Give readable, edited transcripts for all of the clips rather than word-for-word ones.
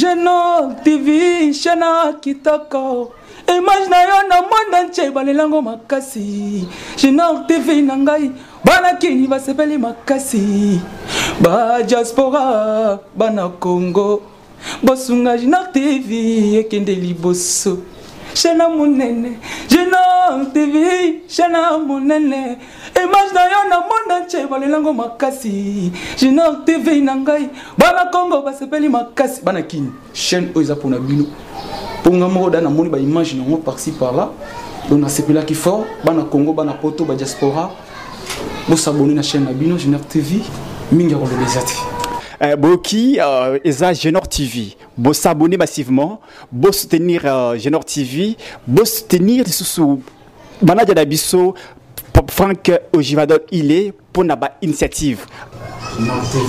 Génor TV, Chana Kitoko. Image na yo na monde entier balelango makasi. Génor TV nangai, bana kini basepeli makasi. Ba diaspora, bana Congo. Bosunga Génor TV, ekende liboso. Chana monene, Génor TV, Chana monene. Image na yo na monde entier balelango makasi. Génor TV nangai, bana Congo basepeli makasi. Bana kini, chaîne oiza pona bino. Pour nous dans moni ba image non par-ci par-là. Donc na sepela qui fort, bana Congo, bana poto, ba diaspora. Vous s'abonner na chaîne Bino Génor TV, mingi ko bezati. Boki eza Génor TV. Bo s'abonner massivement, bo soutenir Génor TV, bo soutenir sous bana da biso Franck Ojivadol il est pour na ba initiative. Génor TV.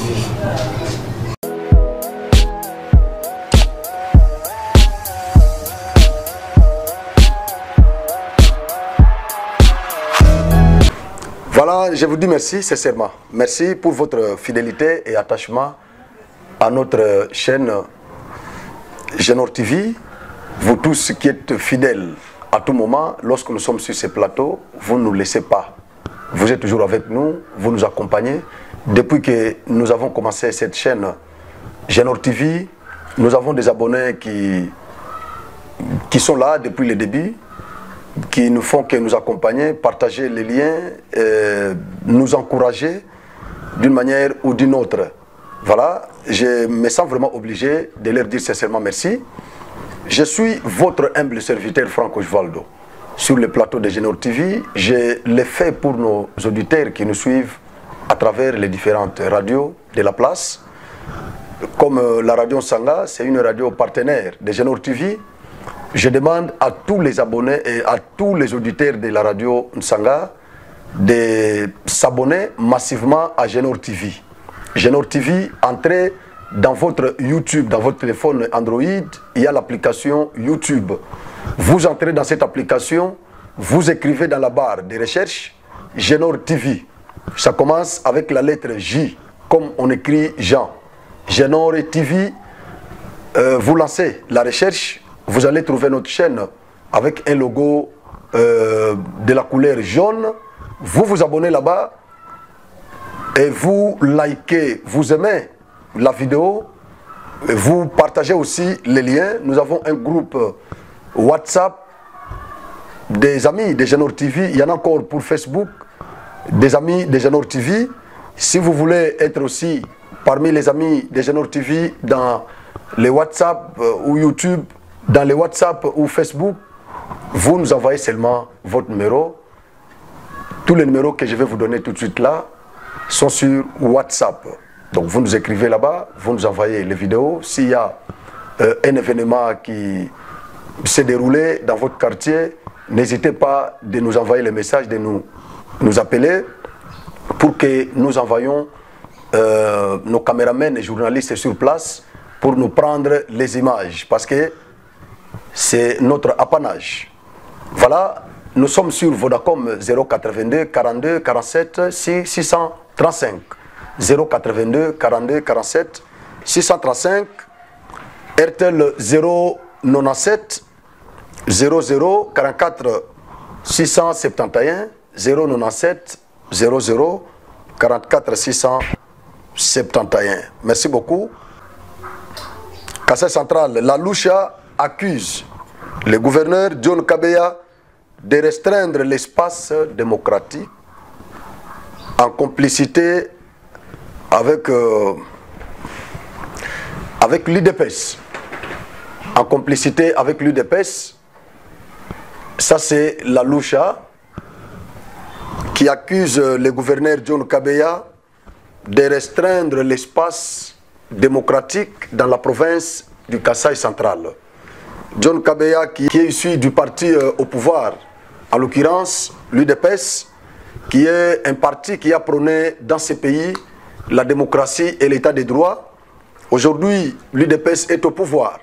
Voilà, je vous dis merci sincèrement. Merci pour votre fidélité et attachement à notre chaîne Génor TV. Vous tous qui êtes fidèles à tout moment, lorsque nous sommes sur ces plateaux, vous ne nous laissez pas. Vous êtes toujours avec nous, vous nous accompagnez. Depuis que nous avons commencé cette chaîne Génor TV, nous avons des abonnés qui sont là depuis le début, qui nous font que nous accompagner, partager les liens, nous encourager d'une manière ou d'une autre. Voilà, je me sens vraiment obligé de leur dire sincèrement merci. Je suis votre humble serviteur Franck Ojivadol sur le plateau de Génor TV. Je l'ai fait pour nos auditeurs qui nous suivent à travers les différentes radios de la place. Comme la radio Nsanga, c'est une radio partenaire de Génor TV. Je demande à tous les abonnés et à tous les auditeurs de la radio Nsanga de s'abonner massivement à Génor TV. Génor TV, entrez dans votre YouTube, dans votre téléphone Android, il y a l'application YouTube. Vous entrez dans cette application, vous écrivez dans la barre de recherche Génor TV. Ça commence avec la lettre J, comme on écrit Jean. Génor TV, vous lancez la recherche. Vous allez trouver notre chaîne avec un logo de la couleur jaune. Vous vous abonnez là-bas et vous likez, vous aimez la vidéo. Vous partagez aussi les liens. Nous avons un groupe WhatsApp des amis de Génor TV. Il y en a encore pour Facebook, des amis de Génor TV. Si vous voulez être aussi parmi les amis de Génor TV dans les WhatsApp ou YouTube, dans les WhatsApp ou Facebook, vous nous envoyez seulement votre numéro. Tous les numéros que je vais vous donner tout de suite là sont sur WhatsApp. Donc vous nous écrivez là-bas, vous nous envoyez les vidéos. S'il y a un événement qui s'est déroulé dans votre quartier, n'hésitez pas de nous envoyer les messages, de nous appeler pour que nous envoyions nos caméramens et journalistes sur place pour nous prendre les images. Parce que c'est notre apanage. Voilà, nous sommes sur Vodacom 082 42 47 635. 082 42 47 635. RTL 097 00 44 671 097 00 44 671. Merci beaucoup. Cassette centrale, la Loucha accuse le gouverneur John Kabeya de restreindre l'espace démocratique en complicité avec l'UDPS. En complicité avec l'UDPS, ça c'est la Loucha qui accuse le gouverneur John Kabeya de restreindre l'espace démocratique dans la province du Kasaï central. John Kabeya, qui est issu du parti au pouvoir, en l'occurrence l'UDPS, qui est un parti qui a prôné dans ce pays la démocratie et l'état de droit. Aujourd'hui, l'UDPS est au pouvoir.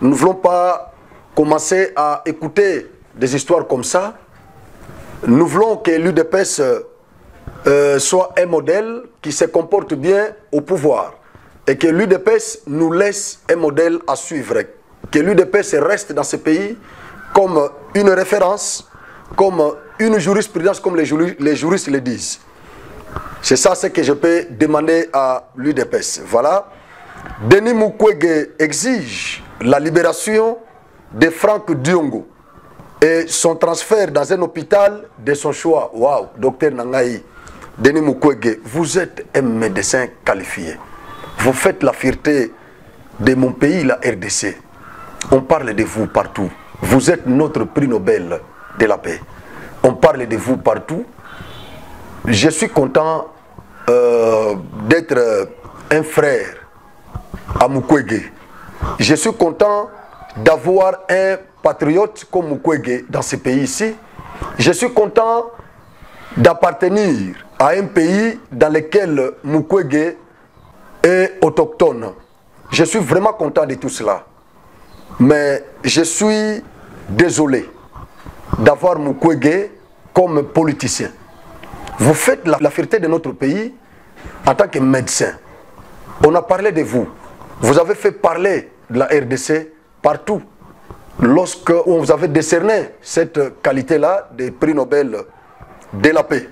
Nous ne voulons pas commencer à écouter des histoires comme ça. Nous voulons que l'UDPS soit un modèle qui se comporte bien au pouvoir. et que l'UDPS nous laisse un modèle à suivre. Que l'UDPS reste dans ce pays comme une référence, comme une jurisprudence, comme les juristes le disent. C'est ça ce que je peux demander à l'UDPS. Voilà. Denis Mukwege exige la libération de Franck Diongo et son transfert dans un hôpital de son choix. Waouh, docteur Nangaï, Denis Mukwege, vous êtes un médecin qualifié. Vous faites la fierté de mon pays, la RDC. On parle de vous partout. Vous êtes notre prix Nobel de la paix. On parle de vous partout. Je suis content d'être un frère à Mukwege. Je suis content d'avoir un patriote comme Mukwege dans ce pays-ci. Je suis content d'appartenir à un pays dans lequel Mukwege est autochtone. Je suis vraiment content de tout cela. Mais je suis désolé d'avoir Mukwege comme politicien. Vous faites la fierté de notre pays en tant que médecin. On a parlé de vous. Vous avez fait parler de la RDC partout. Lorsque on vous avait décerné cette qualité-là des prix Nobel de la paix.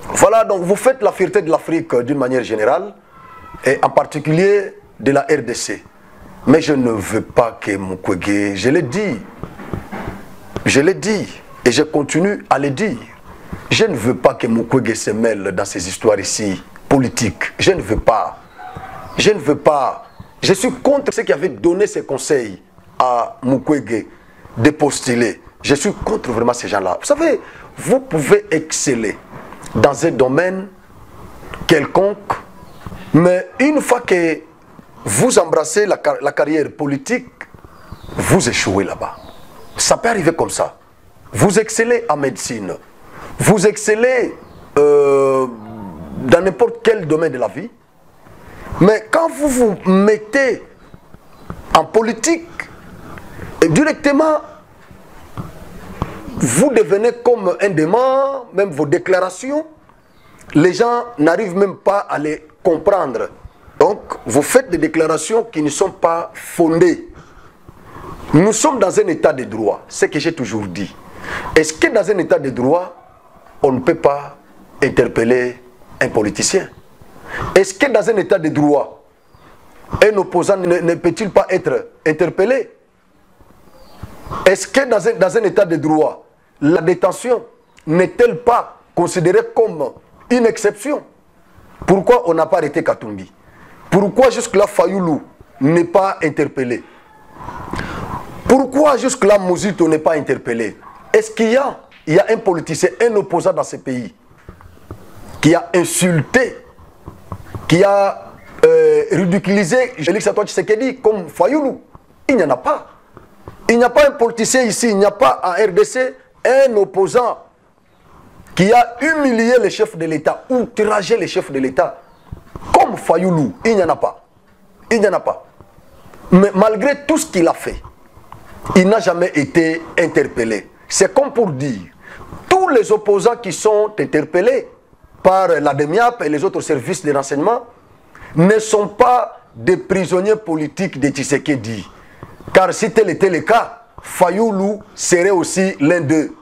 Voilà, donc vous faites la fierté de l'Afrique d'une manière générale et en particulier de la RDC. Mais je ne veux pas que Mukwege, je l'ai dit et je continue à le dire. Je ne veux pas que Mukwege se mêle dans ces histoires ici politiques. Je ne veux pas. Je ne veux pas. Je suis contre ceux qui avaient donné ces conseils à Mukwege de postuler. Je suis contre vraiment ces gens-là. Vous savez, vous pouvez exceller dans un domaine quelconque, mais une fois que vous embrassez la carrière politique, vous échouez là-bas. Ça peut arriver comme ça. Vous excellez en médecine, vous excellez dans n'importe quel domaine de la vie, mais quand vous vous mettez en politique, directement, vous devenez comme un démon, même vos déclarations, les gens n'arrivent même pas à les comprendre. Donc, vous faites des déclarations qui ne sont pas fondées. Nous sommes dans un état de droit, ce que j'ai toujours dit. Est-ce que dans un état de droit, on ne peut pas interpeller un politicien? Est-ce que dans un état de droit, un opposant ne peut-il pas être interpellé? Est-ce que dans un état de droit, la détention n'est-elle pas considérée comme une exception? Pourquoi on n'a pas arrêté Katumbi? Pourquoi jusque-là Fayoulou n'est pas interpellé? Pourquoi jusque-là Mouzito n'est pas interpellé? Est-ce qu'il y a un politicien, un opposant dans ce pays qui a insulté, qui a ridiculisé Félix Antoine Tshisekedi comme Fayoulou? Il n'y en a pas. Il n'y a pas un politicien ici, il n'y a pas en RDC un opposant qui a humilié les chefs de l'État, outragé les chefs de l'État, comme Fayoulou. Il n'y en a pas. Il n'y en a pas. Mais malgré tout ce qu'il a fait, il n'a jamais été interpellé. C'est comme pour dire, tous les opposants qui sont interpellés par la DEMIAP et les autres services de renseignement ne sont pas des prisonniers politiques de Tshisekedi. Car si tel était le cas, Fayoulou serait aussi l'un d'eux.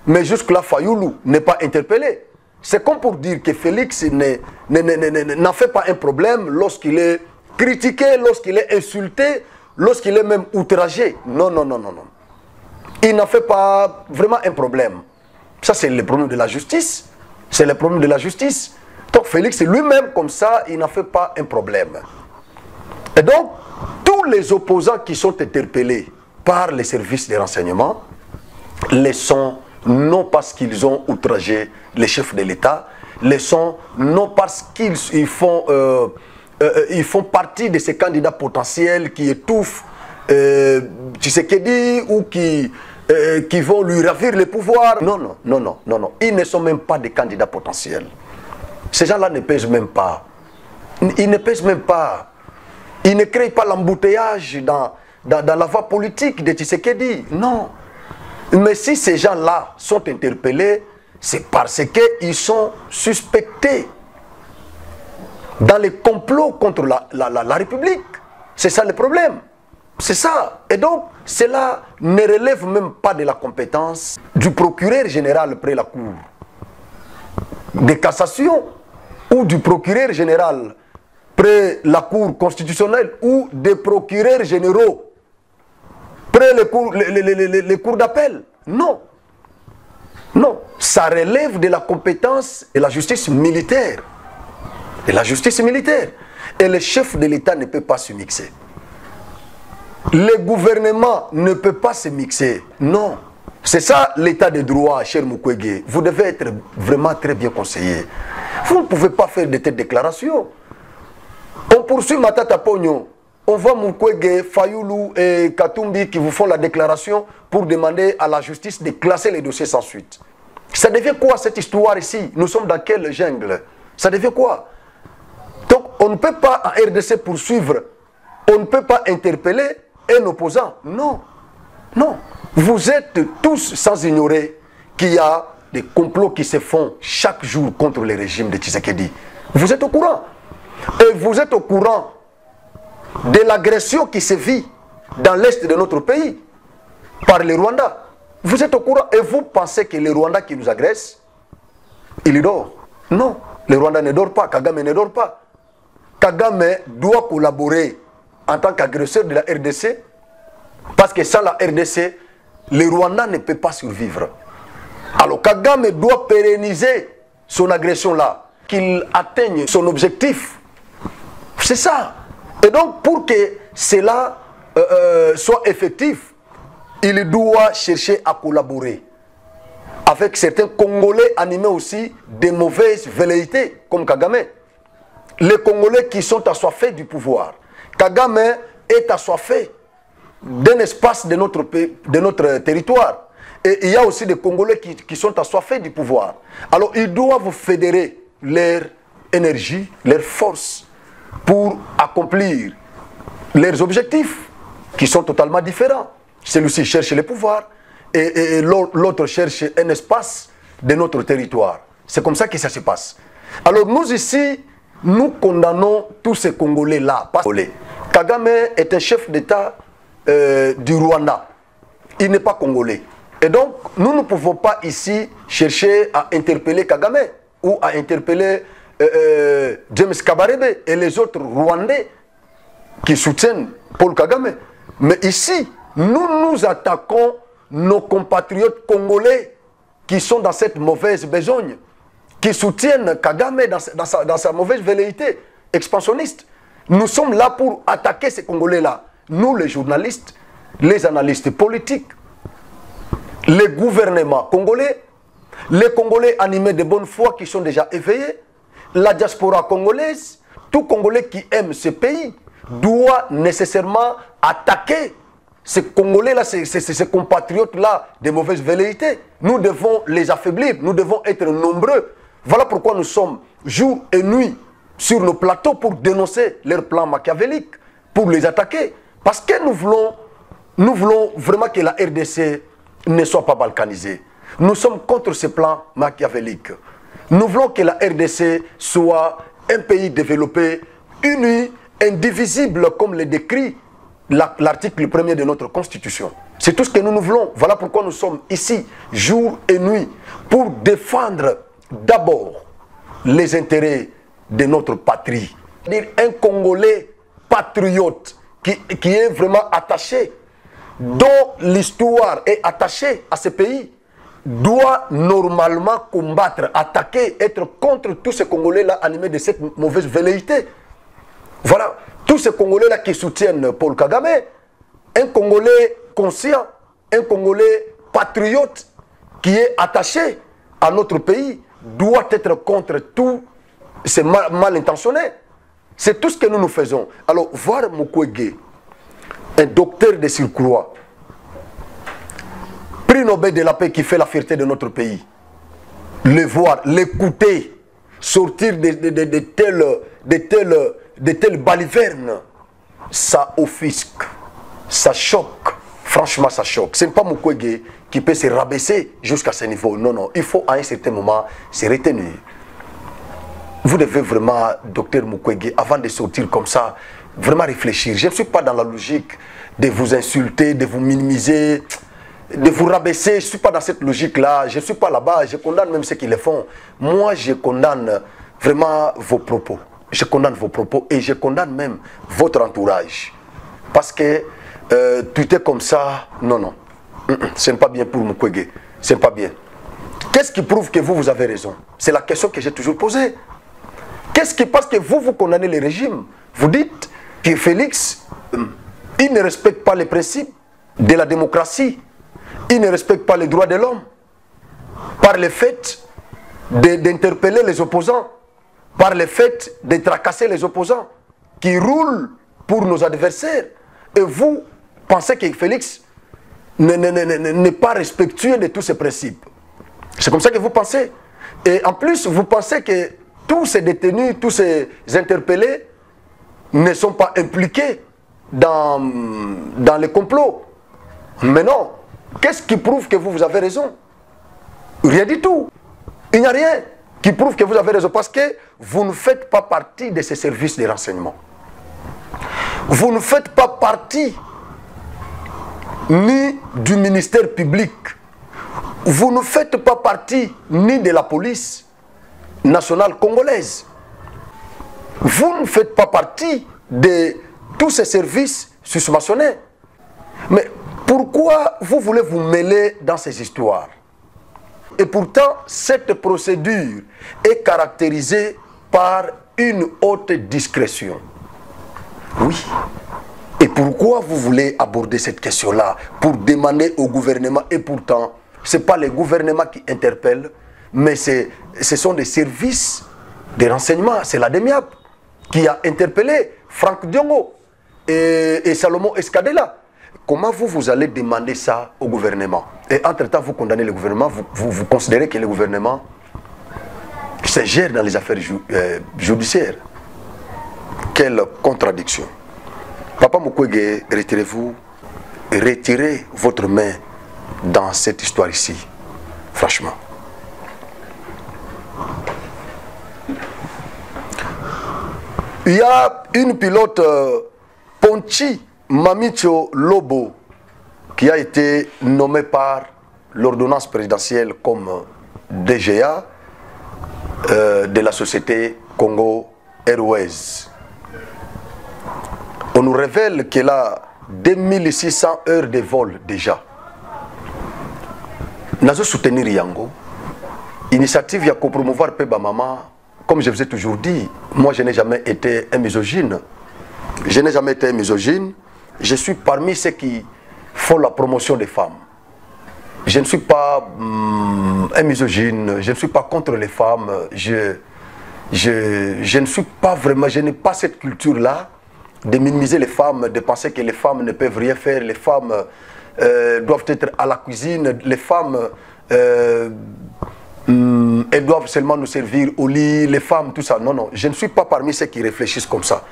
Mais jusque-là, Fayoulou n'est pas interpellé. C'est comme pour dire que Félix n'en fait pas un problème lorsqu'il est critiqué, lorsqu'il est insulté, lorsqu'il est même outragé. Non, non, non, non, non. Il n'en fait pas vraiment un problème. Ça, c'est le problème de la justice. C'est le problème de la justice. Donc Félix lui-même, comme ça, il n'en fait pas un problème. Et donc, tous les opposants qui sont interpellés par les services de renseignement les sont non parce qu'ils ont outragé les chefs de l'État, les sont non parce qu'ils font partie de ces candidats potentiels qui étouffent Tshisekedi ou qui vont lui ravir le pouvoir. Non, non, non, non, non, non. Ils ne sont même pas des candidats potentiels. Ces gens-là ne pèsent même pas. Ils ne pèsent même pas. Ils ne créent pas l'embouteillage dans la voie politique de Tshisekedi. Non. Mais si ces gens-là sont interpellés, c'est parce qu'ils sont suspectés. dans les complots contre la République. C'est ça le problème. C'est ça. Et donc, cela ne relève même pas de la compétence du procureur général près la Cour de cassation ou du procureur général près la Cour constitutionnelle ou des procureurs généraux près les cours d'appel. Non. Non. Ça relève de la compétence de la justice militaire. De la justice militaire. Et le chef de l'État ne peut pas se mixer. Le gouvernement ne peut pas se mixer. Non. C'est ça l'état de droit, cher Mukwege. Vous devez être vraiment très bien conseillé. Vous ne pouvez pas faire de telles déclarations. On poursuit Matata Pogno. On voit Mukwege, Fayoulou et Katumbi qui vous font la déclaration pour demander à la justice de classer les dossiers sans suite. Ça devient quoi cette histoire ici? Nous sommes dans quelle jungle? Ça devient quoi? Donc on ne peut pas en RDC poursuivre, on ne peut pas interpeller un opposant. Non, non. Vous êtes tous sans ignorer qu'il y a des complots qui se font chaque jour contre le régime de Tshisekedi. Vous êtes au courant. Et vous êtes au courant de l'agression qui se vit dans l'est de notre pays par les Rwandais. Vous êtes au courant et vous pensez que les Rwandais qui nous agressent, ils dorment. Non, les Rwandais ne dorment pas, Kagame ne dort pas. Kagame doit collaborer en tant qu'agresseur de la RDC parce que sans la RDC, les Rwandais ne peuvent pas survivre. Alors Kagame doit pérenniser son agression-là, qu'il atteigne son objectif. C'est ça. Et donc pour que cela soit effectif, il doit chercher à collaborer avec certains Congolais animés aussi de mauvaises velléités, comme Kagame. Les Congolais qui sont assoiffés du pouvoir. Kagame est assoiffé d'un espace de notre territoire. Et il y a aussi des Congolais qui sont assoiffés du pouvoir. Alors ils doivent fédérer leur énergie, leur force pour accomplir leurs objectifs qui sont totalement différents. Celui-ci cherche le pouvoir et l'autre cherche un espace de notre territoire. C'est comme ça que ça se passe. Alors nous ici, nous condamnons tous ces Congolais-là. Kagame est un chef d'État du Rwanda. Il n'est pas congolais. Et donc, nous ne pouvons pas ici chercher à interpeller Kagame ou à interpeller James Kabarebe et les autres Rwandais qui soutiennent Paul Kagame. Mais ici, nous nous attaquons nos compatriotes congolais qui sont dans cette mauvaise besogne, qui soutiennent Kagame dans sa mauvaise velléité expansionniste. Nous sommes là pour attaquer ces Congolais-là. Nous, les journalistes, les analystes politiques, les gouvernements congolais, les Congolais animés de bonne foi qui sont déjà éveillés, la diaspora congolaise, tout Congolais qui aime ce pays doit nécessairement attaquer ces Congolais-là, ces compatriotes-là de mauvaise velléité. Nous devons les affaiblir, nous devons être nombreux. Voilà pourquoi nous sommes jour et nuit sur nos plateaux pour dénoncer leurs plans machiavéliques, pour les attaquer. Parce que nous voulons vraiment que la RDC ne soit pas balkanisée. Nous sommes contre ces plans machiavéliques. Nous voulons que la RDC soit un pays développé, uni, indivisible, comme le décrit l'article 1er de notre Constitution. C'est tout ce que nous voulons. Voilà pourquoi nous sommes ici, jour et nuit, pour défendre d'abord les intérêts de notre patrie. Un Congolais patriote qui est vraiment attaché, dont l'histoire est attachée à ce pays, doit normalement combattre, attaquer, être contre tous ces Congolais-là animés de cette mauvaise velléité. Voilà, tous ces Congolais-là qui soutiennent Paul Kagame, un Congolais conscient, un Congolais patriote qui est attaché à notre pays, doit être contre tous ces mal intentionnés. C'est tout ce que nous faisons. Alors, voir Mukwege, un docteur de surcroît, prix Nobel de la paix qui fait la fierté de notre pays, le voir, l'écouter, sortir de telles balivernes, ça offusque, ça choque. Franchement, ça choque. Ce n'est pas Mukwege qui peut se rabaisser jusqu'à ce niveau. Non, non, il faut à un certain moment se retenir. vous devez vraiment, docteur Mukwege, avant de sortir comme ça, vraiment réfléchir. Je ne suis pas dans la logique de vous insulter, de vous minimiser, de vous rabaisser. Je ne suis pas dans cette logique-là. Je ne suis pas là-bas. Je condamne même ceux qui le font. Moi, je condamne vraiment vos propos. Je condamne vos propos et je condamne même votre entourage. Parce que tout est comme ça, non, non. Ce n'est pas bien pour Mukwege. Ce n'est pas bien. Qu'est-ce qui prouve que vous avez raison? C'est la question que j'ai toujours posée. Qu'est-ce qui passe que vous condamnez le régime? Vous dites que Félix, il ne respecte pas les principes de la démocratie. Il ne respecte pas les droits de l'homme. Par le fait d'interpeller les opposants. Par le fait de tracasser les opposants. Qui roulent pour nos adversaires. Et vous pensez que Félix n'est pas respectueux de tous ces principes. C'est comme ça que vous pensez. Et en plus, vous pensez que tous ces détenus, tous ces interpellés ne sont pas impliqués dans les complots. Mais non. Qu'est-ce qui prouve que vous avez raison? Rien du tout. Il n'y a rien qui prouve que vous avez raison parce que vous ne faites pas partie de ces services de renseignement. Vous ne faites pas partie ni du ministère public. Vous ne faites pas partie ni de la police nationale congolaise. Vous ne faites pas partie de tous ces services susmentionnés. Mais pourquoi vous voulez vous mêler dans ces histoires? Et pourtant, cette procédure est caractérisée par une haute discrétion. Oui. Et pourquoi vous voulez aborder cette question-là? Pour demander au gouvernement, et pourtant, ce n'est pas le gouvernement qui interpelle, mais ce sont des services de renseignement. C'est la DEMIAP qui a interpellé Franck Diongo et Salomon Escadela. Comment vous allez demander ça au gouvernement? Et entre-temps, vous condamnez le gouvernement, vous considérez que le gouvernement se gère dans les affaires judiciaires. Quelle contradiction. Papa Mukwege, retirez-vous, retirez votre main dans cette histoire ici. Franchement. Il y a une pilote, Ponchi Mamicho Lobo, qui a été nommée par l'ordonnance présidentielle comme DGA de la société Congo Airways. On nous révèle qu'elle a 2600 heures de vol déjà. Nazo soutenir Yango. Initiative ya promouvoir Peba Mama. Comme je vous ai toujours dit, moi je n'ai jamais été un misogyne. Je n'ai jamais été un misogyne. Je suis parmi ceux qui font la promotion des femmes. Je ne suis pas un misogyne. Je ne suis pas contre les femmes. Je ne suis pas vraiment, je n'ai pas cette culture-là de minimiser les femmes, de penser que les femmes ne peuvent rien faire, les femmes doivent être à la cuisine, les femmes elles doivent seulement nous servir au lit, les femmes, tout ça. Non, non, je ne suis pas parmi ceux qui réfléchissent comme ça.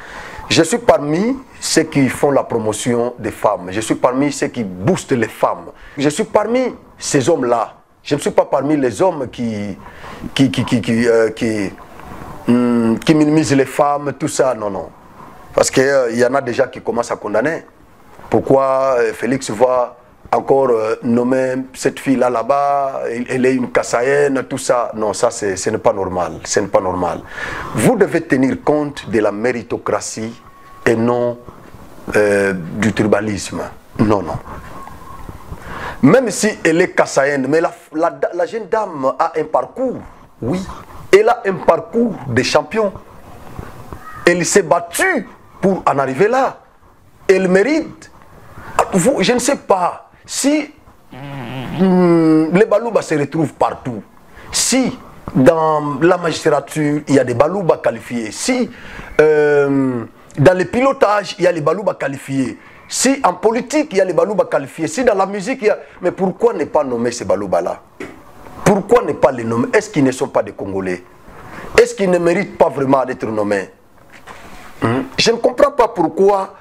Je suis parmi ceux qui font la promotion des femmes. Je suis parmi ceux qui boostent les femmes. Je suis parmi ces hommes-là. Je ne suis pas parmi les hommes qui minimisent les femmes, tout ça. Non, non. Parce qu'il y en a déjà qui commencent à condamner. Pourquoi Félix va encore nommer cette fille-là là-bas, elle est une Kassaïenne, tout ça. Non, ça, ce n'est pas normal. Ce n'est pas normal. Vous devez tenir compte de la méritocratie et non du tribalisme. Non, non. Même si elle est Kassaïenne, mais la jeune dame a un parcours. Oui. Elle a un parcours de champion. Elle s'est battue pour en arriver là. Elle mérite. Vous, je ne sais pas si les Balouba se retrouvent partout. Si dans la magistrature, il y a des Balouba qualifiés. Si dans le pilotage, il y a les Balouba qualifiés. Si en politique, il y a les Balouba qualifiés. Si dans la musique, il y a... Mais pourquoi ne pas nommer ces Balouba-là? Pourquoi ne pas les nommer? Est-ce qu'ils ne sont pas des Congolais? Est-ce qu'ils ne méritent pas vraiment d'être nommés? Je ne comprends pas pourquoi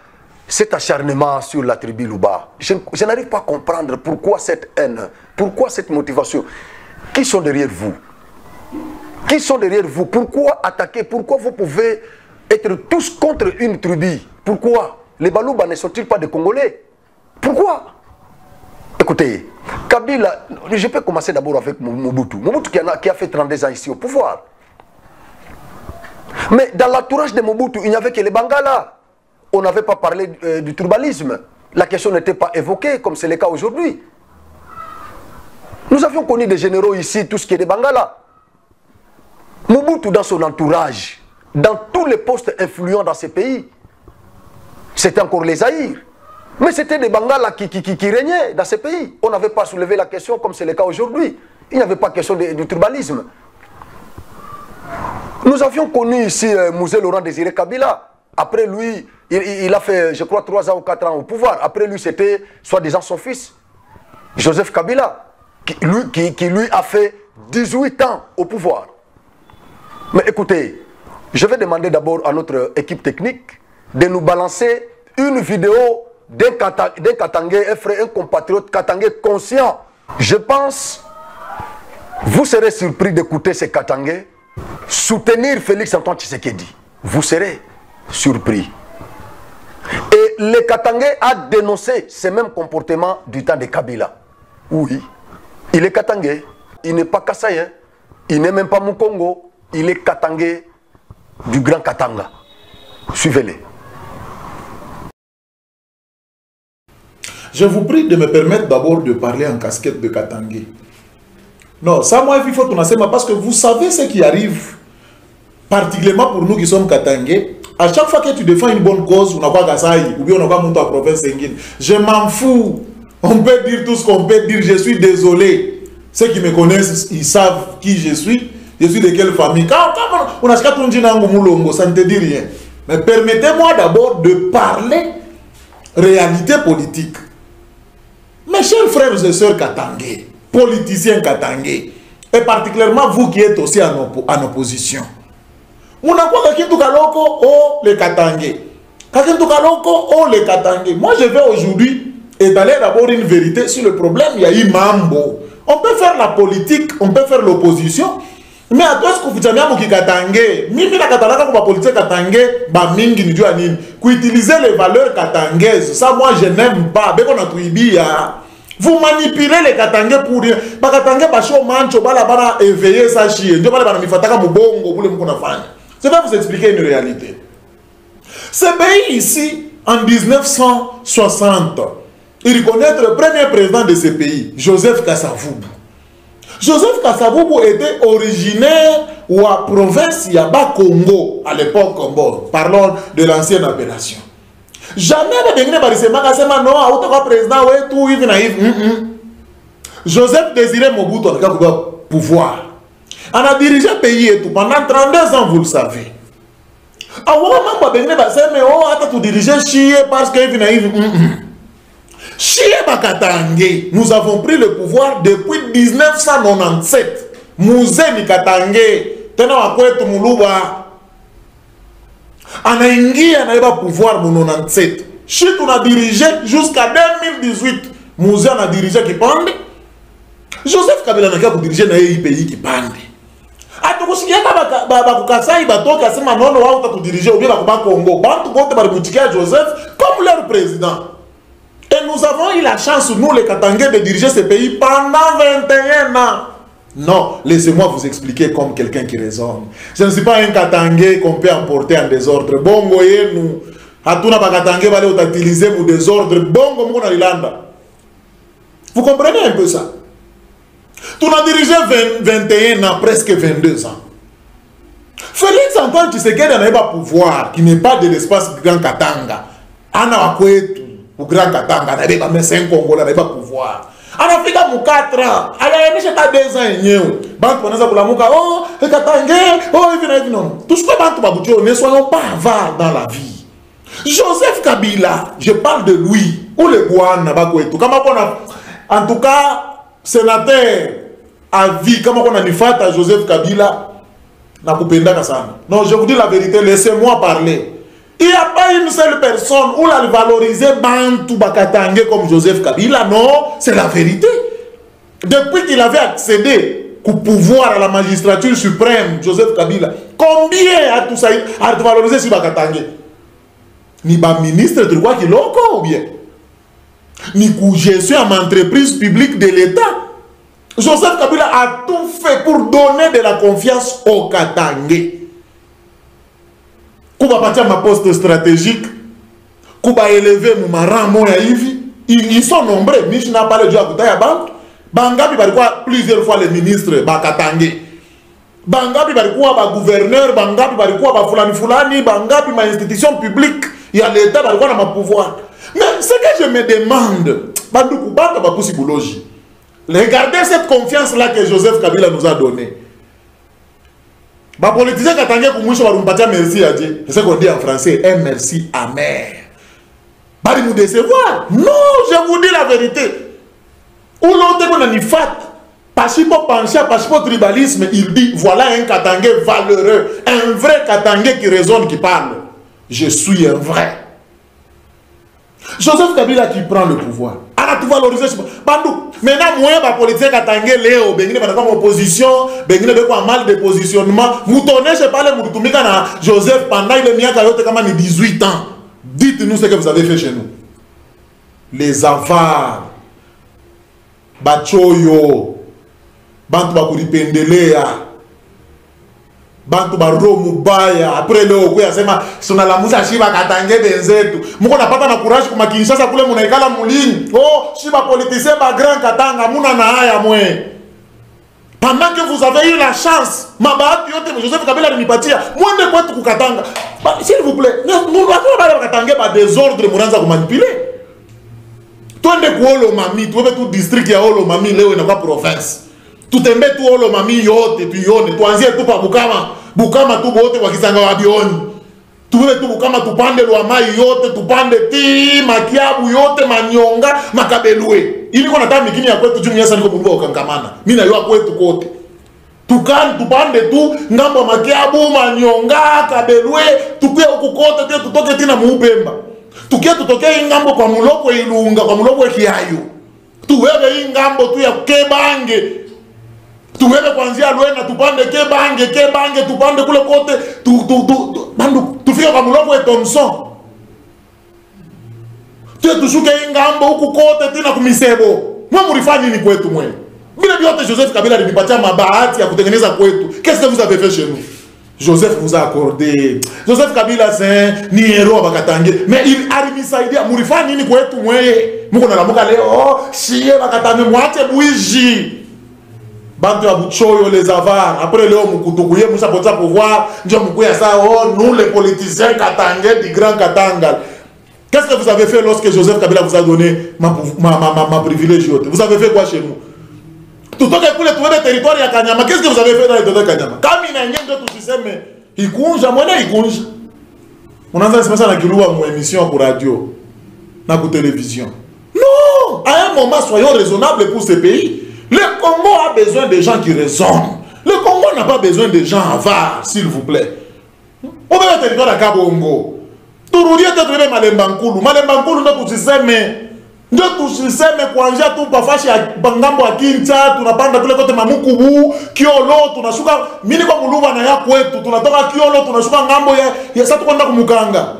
cet acharnement sur la tribu Luba. Je n'arrive pas à comprendre pourquoi cette haine, pourquoi cette motivation. Qui sont derrière vous? Qui sont derrière vous? Pourquoi attaquer? Pourquoi vous pouvez être tous contre une tribu? Pourquoi? Les Balouba ne sont-ils pas des Congolais? Pourquoi? Écoutez, Kabila, je peux commencer d'abord avec Mobutu. Mobutu qui a fait 32 ans ici au pouvoir. Mais dans l'entourage de Mobutu, il n'y avait que les Bangala. On n'avait pas parlé du tribalisme. La question n'était pas évoquée comme c'est le cas aujourd'hui. Nous avions connu des généraux ici, tout ce qui est des Bangala. Mobutu dans son entourage, dans tous les postes influents dans ces pays, c'était encore les Zaïre. Mais c'était des Bangala qui régnaient dans ces pays. On n'avait pas soulevé la question comme c'est le cas aujourd'hui. Il n'y avait pas question du tribalisme. Nous avions connu ici Mouzé Laurent Désiré Kabila. Après lui, il a fait, je crois, 3 ans ou 4 ans au pouvoir. Après lui, c'était soi-disant son fils, Joseph Kabila, qui lui a fait 18 ans au pouvoir. Mais écoutez, je vais demander d'abord à notre équipe technique de nous balancer une vidéo d'un Katangé, un compatriote Katangé conscient. Je pense, vous serez surpris d'écouter ces Katangé soutenir Félix Antoine Tshisekedi. Vous serez surpris. Et le Katangé a dénoncé ces mêmes comportements du temps de Kabila. Oui, il est Katangé, il n'est pas Kassaïen, il n'est même pas Mukongo, il est Katangé du Grand Katanga. Suivez-les. Je vous prie de me permettre d'abord de parler en casquette de Katangé. Non, ça moi il faut tourner parce que vous savez ce qui arrive, particulièrement pour nous qui sommes Katangé. À chaque fois que tu défends une bonne cause, on n'a pas Kassaï, ou bien on n'a pas monté à province Senguine. Je m'en fous. On peut dire tout ce qu'on peut dire. Je suis désolé. Ceux qui me connaissent, ils savent qui je suis. Je suis de quelle famille. Quand on a ça ne te dit rien. Mais permettez-moi d'abord de parler réalité politique. Mes chers frères et sœurs Katangé, politiciens Katangé, et particulièrement vous qui êtes aussi en opposition. On a quoi Kakintu Kaloko ou les Katangé? Kakintu Kaloko ou les Katangé? Moi je vais aujourd'hui étaler d'abord une vérité sur le problème. Il y a eu Mambo. On peut faire la politique, on peut faire l'opposition. Mais à toi, ce que vous avez dit, Katangé, Mimi la Katalaka pour la politique Katangé, bah mingi ni duanine, qu'utiliser les valeurs katangaises, ça moi je n'aime pas. Bekon a tuibi vous manipulez les Katangé pour rien. Bah Katangé bah chaud mancho bah la bana éveiller sa chie. Dieu bah la bana mi fataka mubongo boule mukona fanya. Je vais vous expliquer une réalité. Ce pays ici, en 1960, il reconnaît le premier président de ce pays, Joseph Kasavubu. Joseph Kasavubu était originaire ou à province Yaba Congo à l'époque, parlons de l'ancienne appellation. Jamais Joseph Désiré Mobutu a le pouvoir. On a dirigé le pays et tout pendant 32 ans, vous le savez. Parce que nous avons pris le pouvoir depuis 1997. Mouzé Katangé, tena wakwetu muluba. Anaingia na iba pouvoir en 97. Chut, on a dirigé jusqu'à 2018. Mouzé a dirigé Kipande. Joseph Kabila n'a qu'à diriger dans le pays Kipande. Atukusikia ba Kasai batoka sema nono wao utadiriger ou bien ba Congo. Bantu bote ba butikia Joseph comme leur président. Et nous avons eu la chance, nous les Katangais, de diriger ce pays pendant 21 ans. Non, laissez-moi vous expliquer comme quelqu'un qui raisonne. Je ne suis pas un Katangais qu'on peut emporter en désordre. Bon, voyez, nous, à tout n'a pas Katangais, va utiliser pour désordre. Bon, comme on a l'Irlanda. Vous comprenez un peu ça? Tu as dirigé 21 ans, presque 22 ans. Félix Antoine Tshisekedi n'a pas pouvoir, qui n'est pas de l'espace Grand Katanga. Ana Wakwetu. Au Grand Katanga, il n'y a pas 5 Congolais, il n'y a pas pouvoir. En Afrique, il y a 4 ans. Il y a 2 ans et demi. Oh, le Katanga, oh, il non. Tout ce que nous ne soyons pas avares dans la vie. Joseph Kabila, je parle de lui. Ou le Gouane, en tout cas, sénateur à vie, comment on a dit à Joseph Kabila, non, je vous dis la vérité, laissez-moi parler. Il n'y a pas une seule personne où la valoriser Bantu Bakatangé comme Joseph Kabila. Non, c'est la vérité. Depuis qu'il avait accédé pouvoir à la magistrature suprême, Joseph Kabila, combien a tout ça a valorisé sur Bakatangé? Ni ba ministre de droit qui loko ou bien? Ni coup gestion en entreprise publique de l'État. Joseph Kabila a tout fait pour donner de la confiance au Katangé. Kuba partir ma poste stratégique, Kuba élever mon rang mon Yaivi, ils sont nombreux. Mich n'a pas le droit à banque. Bangapi barikwa plusieurs fois les ministres Bakatangé. Bangapi barikwa ba gouverneur, Bangapi barikwa ba fulani, Bangapi ma institution publique. Il y a l'État barikwa na ma pouvoir. Mais ce que je me demande, Bandoukou Banda ba possibologie. Regardez cette confiance-là que Joseph Kabila nous a donnée. Les politiciens qui ont merci à Dieu. C'est ce qu'on dit en français, un merci amer. Bari nous décevoir. Non, je vous dis la vérité. Où l'autre qu'on a ni fat, Pachipo pencha, Pachipo tribalisme, il dit voilà un Katangé valeureux, un vrai Katangé qui raisonne, qui parle. Je suis un vrai. Joseph Kabila qui prend le pouvoir. A tout valorisé. Bandou. Maintenant, moi, les politiciens Katangé, Léo, Benguine, comme opposition, Benguine, comme mal de positionnement. Vous tournez, je parle, vous tournez Joseph pendant il est mis à 18 ans. Dites-nous ce que vous avez fait chez nous. Les avares, Bachoyo, Bantu Bakuri Pendelea, Bantu Baro Mubaya, après le Okuya Sema, Sona la Musa Shiba Katangé Benzetu. Mouko n'a pas de courage pour maquiller ça, ça coule mon égal à Moulin. Oh, Shiba politicien, ba grand Katanga, Mouna Naaya, moi. Pendant que vous avez eu la chance, Mabat, Joseph Kabila de Mipatia, moi ne peux pas Katanga. S'il vous plaît, nous avons Katanga par désordre, Mouranza pour manipuler. Toi, ne peux pas mami, tu veux tout district, il y a Olo Mami, Léo, il n'y a pas province. Tu t'aimes tout Olo Mami, yote, tu yone, tu anzies tout par Bukama. Bukama tu bote wakisanga wabioni. Tu veux tout Bukama tu pande loama yote, tu pande ti, makiabu yote, manyonga, makabelue. Ili kona tami kini ya kwetu jumi yasa niko muluwa ukankamana. Mina yua kwetu kote. Tu pande tu, ngambo makiabu, manyonga, kabelue, tukuye ukukote, tia tutoke tina muupemba. Tukia tutoke ngambo kwa muloko ilunga, kwa muloko kiayu. Tuwewe ngambo tu ya kebange. Tuwebe kwanzia Luena, tupande kebange, tupande kule kote, tufika kwa muloko e Thompson. Tuye tushuke ingambo huku kote tina kumisebo. Mwa murifani ni kwetu mwe. Bila biote Joseph Kabila libipatia mabahati ya kutengeneza kwetu. Qu'est-ce que vous avez fait chez nous? Joseph vous a accordé. Joseph Kabila c'est ni héros Bakatangé. Mais il a remis murifani ni kwetu mwe. Muko na lamuka leo, chiye Bakatangé mwate buiji. Bantu ya Buchoyo, les avares, après Léo Moukoutoukouye, Moussa Potsa pouvoir, Dieu Moukouya ça, oh, nous les politiciens Katangé, du grand Katanga. Qu'est-ce que vous avez fait lorsque Joseph Kabila vous a donné ma privilège? Vous avez fait quoi chez nous? Tout le monde trouver des territoires à Kanyama, qu'est-ce que vous avez fait dans les territoires de Kanyama? Comme il y a un de tout système, il conge, à mon avis, il conge. On a fait ça dans une émission pour radio, dans la télévision. Non! À un moment, soyons raisonnables pour ce pays. Le Congo a besoin de gens qui raisonnent. Le Congo n'a pas besoin de gens avares, s'il vous plaît. On va le territoire de Kabongo. Touroudi est trouvé Malembankoulou. Malembankoulou n'est tout système. N'est tout système. Kwanjia tout pafashi à Bangambo à Kincha. Tu n'as pas de tous les côtés Mamoukoubou. Kiolo. Tu n'as pas. Miniko Moulouba na ya kwetu. Tu n'as pas Kiolo. Tu n'as pas Ngambo ya ça tu connais comme Mukanga.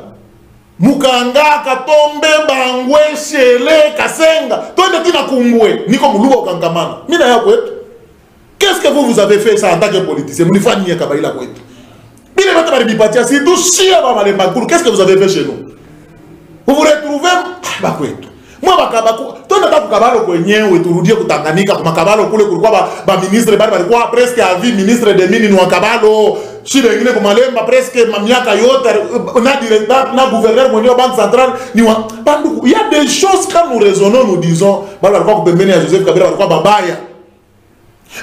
Mukanga, Katombe, Bangwe, Shele, Kasenga. Toi, tu n'as pas Kumbwe. Niko Moulouba au Kankamana. Mina ya kwetu. Qu'est-ce que vous avez fait ça en tant que politicien? Mounifani ya Kabaïla kwetu. Bile votre maribipatia, si tout chia ba Malembankoulou, qu'est-ce que vous avez fait chez nous? Vous vous retrouvez ba kwetu. Moi bakabako, toi n'as pas kabalo kwenye ou turudie kutanganika kuma kabalo kule kulikuwa ba ministre bali balikuwa presque à vie ministre de mini no kabalo. Si bengine ko Malemba presque mamiaka yote na directeur na gouverneur mwenye banque centrale ni wa banduku. Il y a des choses quand nous raisonnons nous disons bali balikuwa kupembeni ya Joseph Kabila balikuwa babaya.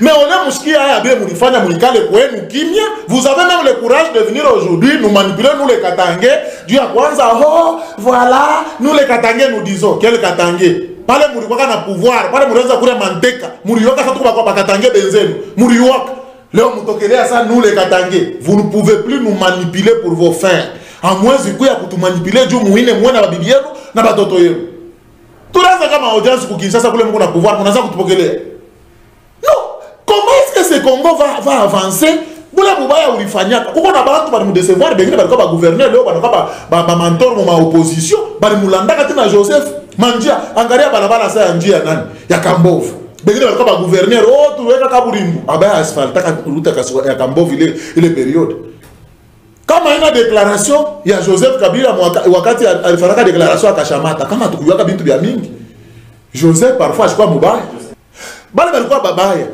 Mais on a mouskiya ya bien moulifanya moulikale kwenu kimia. Vous avez même le courage de venir aujourd'hui nous manipuler, nous les Katangé. Dieu a kwanza, oh, voilà, nous les Katangé nous disons. Quel Katangé? Pale moulikoka na pouvoir, pale mouliweza kure manteka. Moulioka sa tukuba kwa Katangé benzenu. Moulioka. Léo moutokelea ça, nous les Katangé. Vous ne pouvez plus nous manipuler pour vos fins. En moins, c'est quoi pour manipuler, du mouine, mouine, na bibienu, na batoto yenu. Tout ça, c'est comme audience pour qui ça, ça voulait mon pouvoir, on a ça pour te pokeler. Non! Comment est-ce que ce Congo va avancer, Boula Moubaya ou Lifania, pourquoi on a pas de décevoir, ben il va pas gouverner, il va pas mentor ma opposition, ben Moulanda Katina Joseph, Mandia, Angaria Balabala sa Andia Nan, Yakambov. Ben il va pas gouverner, oh tu es Kaburimbu, ah ben asphalte, Yakambov il est période. Quand il y a une déclaration, il y a Joseph Kabila, Wakati il fera une déclaration à Kachamata, quand il y a une déclaration, Joseph parfois je crois Moubaya. Bale balikuwa babaya.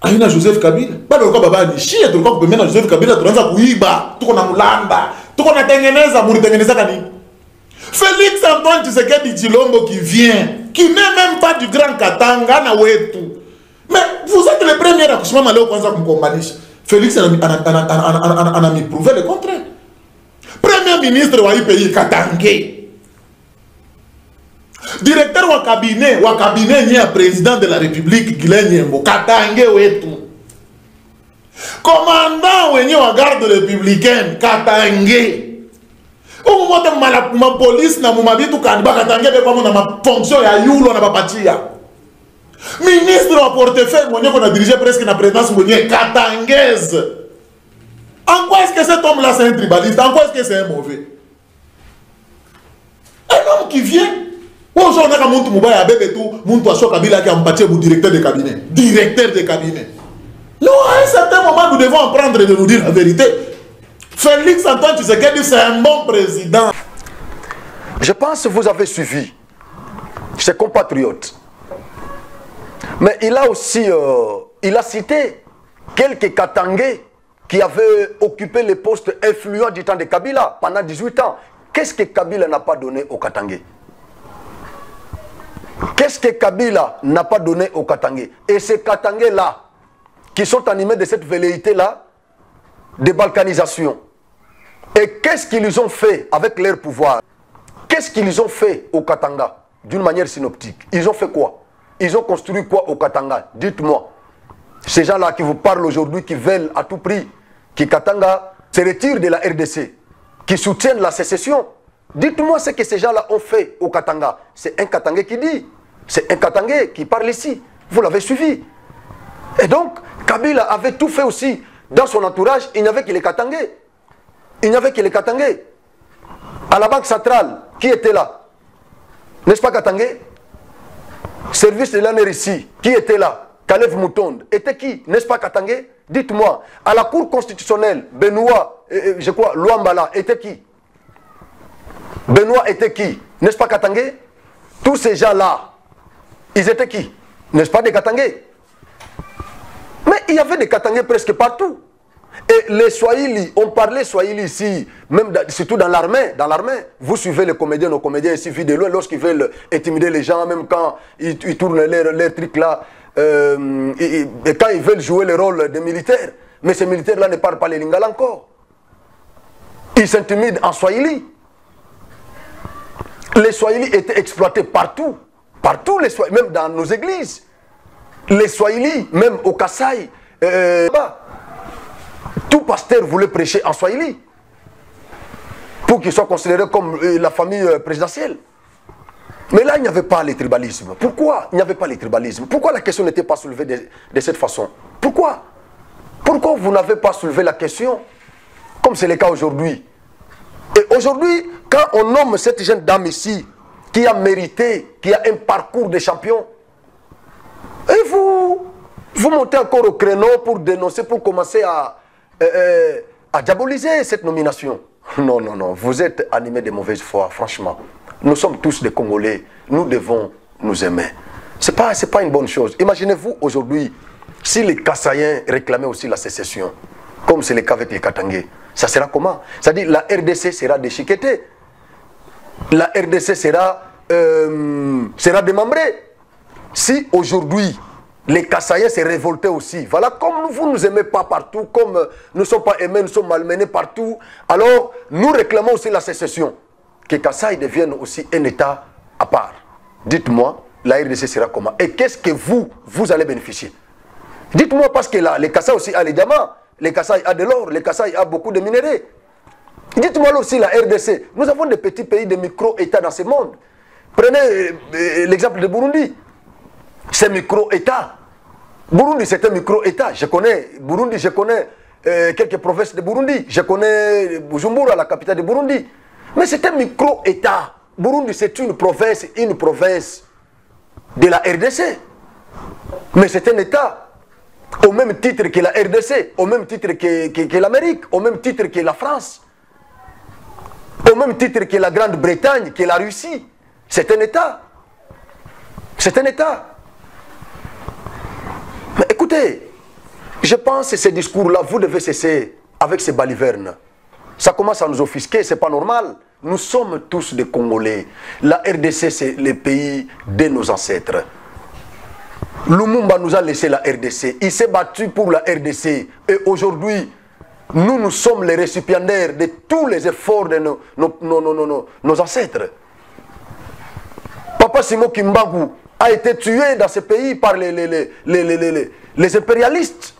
Aina Joseph Kabila. Bale balikuwa babaya ni shia tulikuwa kupemena Joseph Kabila tunaanza kuiba. Tuko na mulanda. Tuko na tengeneza, mulitengeneza kani? Félix Antoine Tshisekedi Tshilombo qui vient, qui n'est même pas du Grand Katanga na wetu. Mais vous êtes le premier à kushima maleo kwanza kumkombanisha. Félix a prouvé le contraire. Premier ministre wa pays Katangé. Directeur wa cabinet ni président de la République Guilain Nyembo Katangé wetu. Commandant wenye wa garde républicaine Katangé. Au moment de ma police na mumabitu kanba Katangé be comme na ma fonction ya yulo na bapatia. Ministre wa portefeuille mwenye qu'on a dirigé presque na présidence mwenye Katangèse. En quoi est-ce que cet homme là c'est un tribaliste? En quoi est-ce que c'est un mauvais? Un homme qui vient. Aujourd'hui, on a un Moubaya bébé tout, Muntu Asho Kabila qui a empathé au directeur de cabinet. Directeur de cabinet. Non, à un certain moment, nous devons apprendre de nous dire la vérité. Félix Antoine Tshisekedi, c'est un bon président. Je pense que vous avez suivi ses compatriotes. Mais il a aussi il a cité quelques Katangais qui avaient occupé les postes influents du temps de Kabila pendant 18 ans. Qu'est-ce que Kabila n'a pas donné aux Katangais? Qu'est-ce que Kabila n'a pas donné aux Katangais? Et ces Katangais-là, qui sont animés de cette velléité-là, de balkanisation. Et qu'est-ce qu'ils ont fait avec leur pouvoir? Qu'est-ce qu'ils ont fait au Katanga? D'une manière synoptique. Ils ont fait quoi? Ils ont construit quoi au Katanga? Dites-moi. Ces gens-là qui vous parlent aujourd'hui, qui veulent à tout prix que Katanga se retire de la RDC, qui soutiennent la sécession. Dites-moi ce que ces gens-là ont fait au Katanga. C'est un Katangais qui dit. C'est un Katangais qui parle ici. Vous l'avez suivi. Et donc, Kabila avait tout fait aussi. Dans son entourage, il n'y avait que les Katangais. Il n'y avait que les Katangais. À la Banque centrale, qui était là? N'est-ce pas Katangais? Service de l'ANRC, qui était là? Kalev Moutonde. Était qui? N'est-ce pas Katangais? Dites-moi. À la Cour constitutionnelle, Benoît, je crois, Luambala, était qui? Benoît était qui? N'est-ce pas Katangais? Tous ces gens-là, ils étaient qui? N'est-ce pas des Katangais? Mais il y avait des Katangais presque partout. Et les Swahili, on parlait Swahili ici, même surtout dans l'armée. Dans l'armée, vous suivez les comédiens, nos comédiens ici, vu de loin, lorsqu'ils veulent intimider les gens, même quand ils tournent leurs trucs là, et quand ils veulent jouer le rôle des militaires. Mais ces militaires-là ne parlent pas les lingala encore. Ils s'intimident en Swahili. Les Swahili étaient exploités partout. Partout, les Swahili, même dans nos églises. Les Swahili, même au Kasaï, tout pasteur voulait prêcher en Swahili pour qu'il soit considéré comme la famille présidentielle. Mais là, il n'y avait pas les tribalismes. Pourquoi il n'y avait pas les tribalismes? Pourquoi la question n'était pas soulevée de cette façon? Pourquoi? Pourquoi vous n'avez pas soulevé la question comme c'est le cas aujourd'hui? Et aujourd'hui, quand on nomme cette jeune dame ici, qui a mérité, qui a un parcours de champion, et vous montez encore au créneau pour dénoncer, pour commencer à diaboliser cette nomination. Non, non, non, vous êtes animés de mauvaise foi, franchement. Nous sommes tous des Congolais, nous devons nous aimer. Ce n'est pas une bonne chose. Imaginez-vous aujourd'hui, si les Kassaïens réclamaient aussi la sécession, comme c'est le cas avec les Katangais, ça sera comment? C'est-à-dire la RDC sera déchiquetée. La RDC sera démembrée. Si aujourd'hui, les Kassaïens se révoltaient aussi, voilà, comme vous ne nous aimez pas partout, comme nous ne sommes pas aimés, nous sommes malmenés partout, alors nous réclamons aussi la sécession. Que Kasaï devienne aussi un État à part. Dites-moi, la RDC sera comment? Et qu'est-ce que vous allez bénéficier? Dites-moi, parce que là, les Kasaï aussi a les diamants, les Kasaï a de l'or, les Kasaï a beaucoup de minéraux. Dites-moi là aussi la RDC. Nous avons des petits pays, des micro-États dans ce monde. Prenez l'exemple de Burundi. Ces micro-États. Burundi, c'est un micro-État. Je connais Burundi, je connais quelques provinces de Burundi. Je connais Bujumbura, la capitale de Burundi. Mais c'est un micro-État. Burundi, c'est une province de la RDC. Mais c'est un État au même titre que la RDC, au même titre que l'Amérique, au même titre que la France, au même titre que la Grande-Bretagne, que la Russie. C'est un État. C'est un État. Mais écoutez, je pense que ces discours-là, vous devez cesser avec ces balivernes. Ça commence à nous offusquer, c'est pas normal. Nous sommes tous des Congolais. La RDC, c'est le pays de nos ancêtres. Lumumba nous a laissé la RDC. Il s'est battu pour la RDC. Et aujourd'hui, nous sommes les récipiendaires de tous les efforts de nos ancêtres. Papa Simo Kimbangu a été tué dans ce pays par les impérialistes.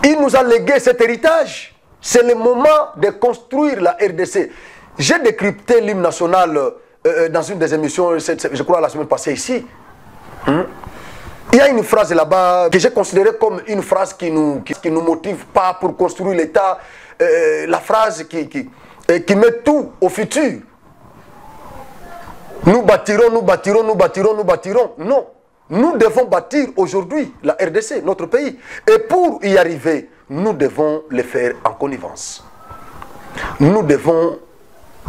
Il nous a légué cet héritage. C'est le moment de construire la RDC. J'ai décrypté l'hymne national dans une des émissions, je crois la semaine passée ici. Il y a une phrase là-bas que j'ai considérée comme une phrase qui nous motive pas pour construire l'État. La phrase qui met tout au futur. Nous bâtirons, nous bâtirons, nous bâtirons, nous bâtirons. Non. Nous devons bâtir aujourd'hui la RDC, notre pays. Et pour y arriver, nous devons le faire en connivence. Nous devons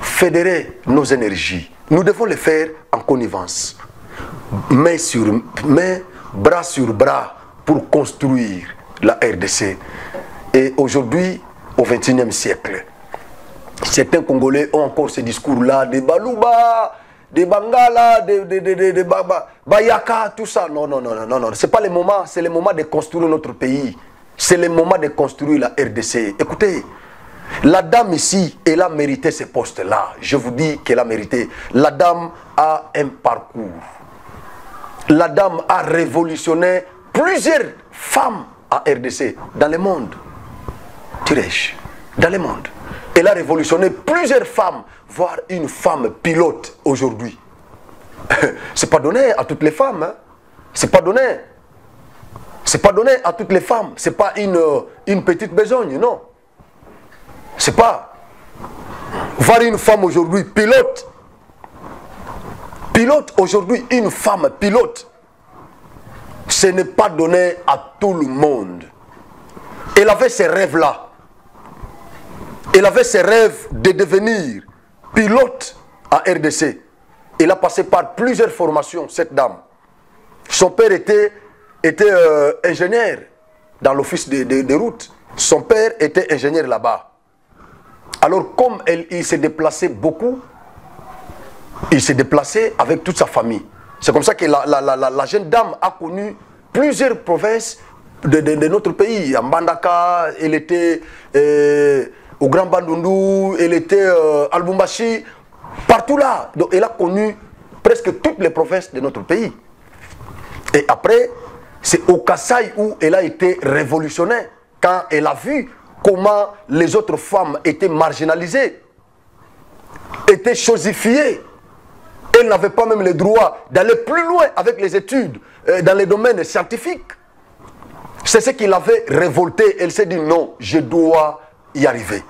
fédérer nos énergies. Nous devons le faire en connivence. Main sur main, bras sur bras, pour construire la RDC. Et aujourd'hui, au XXIe siècle, certains Congolais ont encore ce discours-là, des Balouba, des Bangala, des Bayaka, tout ça. Non, non, non, non, non, non. Ce n'est pas le moment, c'est le moment de construire notre pays. C'est le moment de construire la RDC. Écoutez, la dame ici, elle a mérité ce poste-là. Je vous dis qu'elle a mérité. La dame a un parcours. La dame a révolutionné plusieurs femmes en RDC, dans le monde. Dirais-je, dans le monde. Elle a révolutionné plusieurs femmes, voire une femme pilote aujourd'hui. C'est pas donné à toutes les femmes. Hein? C'est pas donné. C'est pas donné à toutes les femmes. C'est pas une petite besogne, non. C'est pas. Voir une femme aujourd'hui pilote. Pilote aujourd'hui, une femme pilote. Ce n'est pas donné à tout le monde. Elle avait ces rêves-là. Elle avait ses rêves de devenir pilote en RDC. Elle a passé par plusieurs formations, cette dame. Son père était ingénieur dans l'office de route. Son père était ingénieur là-bas. Alors comme il s'est déplacé beaucoup, il s'est déplacé avec toute sa famille. C'est comme ça que la jeune dame a connu plusieurs provinces de notre pays. À Mbandaka, elle était au Grand Bandundu, elle était à Lubumbashi, partout là. Donc elle a connu presque toutes les provinces de notre pays. Et après, c'est au Kasaï où elle a été révolutionnaire, quand elle a vu comment les autres femmes étaient marginalisées, étaient chosifiées. Elle n'avait pas même le droit d'aller plus loin avec les études dans les domaines scientifiques. C'est ce qui l'avait révoltée. Elle s'est dit non, je dois y arriver.